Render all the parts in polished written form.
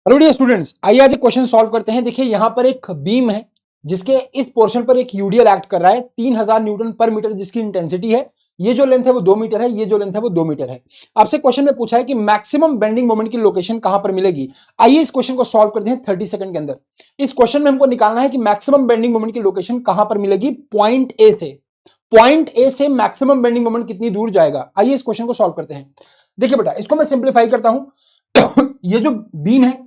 Hello dear students, आइए आज एक क्वेश्चन सॉल्व करते हैं। देखिए यहां पर एक बीम है जिसके इस पोर्शन पर एक यूडीएल एक्ट कर रहा है 3000 न्यूटन पर मीटर जिसकी इंटेंसिटी है। ये जो लेंथ है वो 2 मीटर है, ये जो लेंथ है वो 2 मीटर है। आपसे क्वेश्चन में पूछा है कि मैक्सिमम बेंडिंग मोमेंट की लोकेशन कहां पर मिलेगी। आइए इस क्वेश्चन को सॉल्व करते हैं 30 सेकंड के अंदर। इस क्वेश्चन में हमको निकालना है कि मैक्सिमम बेंडिंग मोमेंट की लोकेशन कहां पर मिलेगी। पॉइंट ए से मैक्सिमम बेंडिंग मोमेंट कितनी दूर जाएगा। आइए इस क्वेश्चन को सॉल्व करते हैं। देखिए बेटा, इसको मैं सिंप्लीफाई करता हूं। ये जो बीम है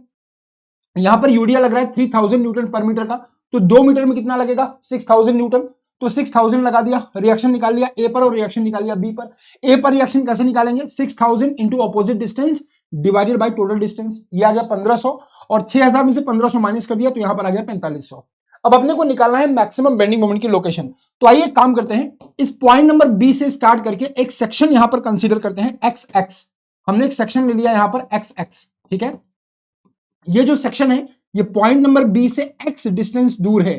यहां पर यूडीएल लग रहा है 3000 न्यूटन पर मीटर का, तो 2 मीटर में कितना लगेगा 6000 न्यूटन। तो 6000 लगा दिया, रिएक्शन निकाल लिया ए पर और रिएक्शन निकाल लिया बी पर। ए पर रिएक्शन कैसे निकालेंगे, 6000 into opposite distance divided by total distance. ये आ गया 1500 और 6000 में से 1500 माइनस कर दिया तो यहां पर आ गया 4500। अब अपने को निकालना है मैक्सिमम बेंडिंग मोमेंट की लोकेशन। तो आइए काम करते हैं, इस पॉइंट नंबर बी से स्टार्ट करके एक सेक्शन यहां पर कंसीडर करते हैं एक्स एक्स। हमने एक सेक्शन ले लिया यहां पर एक्स एक्स, ठीक है। ये जो सेक्शन है ये पॉइंट नंबर बी से एक्स डिस्टेंस दूर है।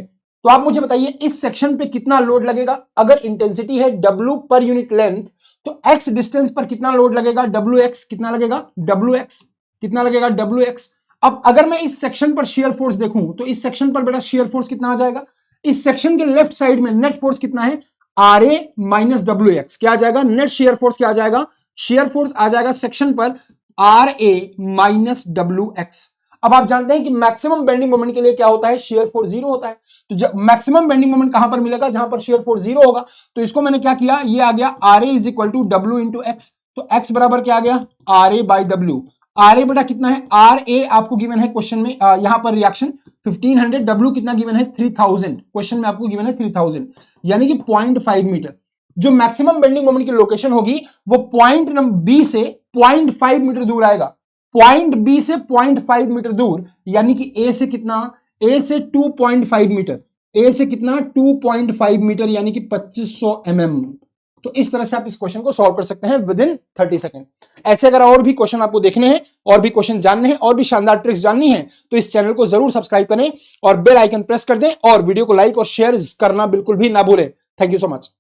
तो आप मुझे बताइए इस सेक्शन पे कितना लोड लगेगा। अगर इंटेंसिटी है W पर यूनिट लेंथ तो x डिस्टेंस पर कितना लोड लगेगा, WX कितना लगेगा, WX कितना लगेगा, WX। अब अगर मैं इस सेक्शन पर शेयर फोर्स देखूं तो इस सेक्शन पर बेटा शेयर फोर्स कितना आ जाएगा। इस सेक्शन के लेफ्ट साइड में नेट फोर्स कितना है, RA माइनस WX। क्या आ जाएगा, नेट शेयर फोर्स क्या आ जाएगा, शेयर फोर्स आ जाएगा सेक्शन पर RA माइनस WX। अब आप जानते हैं कि मैक्सिमम बेंडिंग मोमेंट के लिए क्या होता है, शेयर फोर्स 0 होता है। तो जब मैक्सिमम बेंडिंग मोमेंट कहां पर मिलेगा, जहां पर शेयर फोर्स 0 होगा। तो इसको मैंने क्या किया, ये आ गया RA is equal to W into x. तो x बराबर क्या आ गया, RA बाई W। RA बेटा कितना है, RA आपको गिवन है क्वेश्चन में, यहां पर रिएक्शन 1500, W कितना गिवन है 3000, क्वेश्चन में आपको गिवन है 3000 यानी कि 0.5 मीटर। जो मैक्सिमम बेंडिंग मोमेंट की लोकेशन होगी वो पॉइंट नंबर बी से 0.5 मीटर दूर आएगा। पॉइंट बी से 0.5 मीटर दूर यानी कि ए से कितना, ए से 2.5 मीटर, ए से कितना 2.5 मीटर यानी कि 2500 mm। तो इस तरह से आप इस क्वेश्चन को सॉल्व कर सकते हैं विद इन 30 सेकंड। ऐसे अगर और भी क्वेश्चन आपको देखने हैं, और भी क्वेश्चन जानने हैं, और भी शानदार ट्रिक्स जाननी है तो इस चैनल को जरूर सब्सक्राइब करें और बेल आइकन प्रेस कर दें और वीडियो को लाइक और शेयर करना बिल्कुल भी ना भूलें। Thank you so much.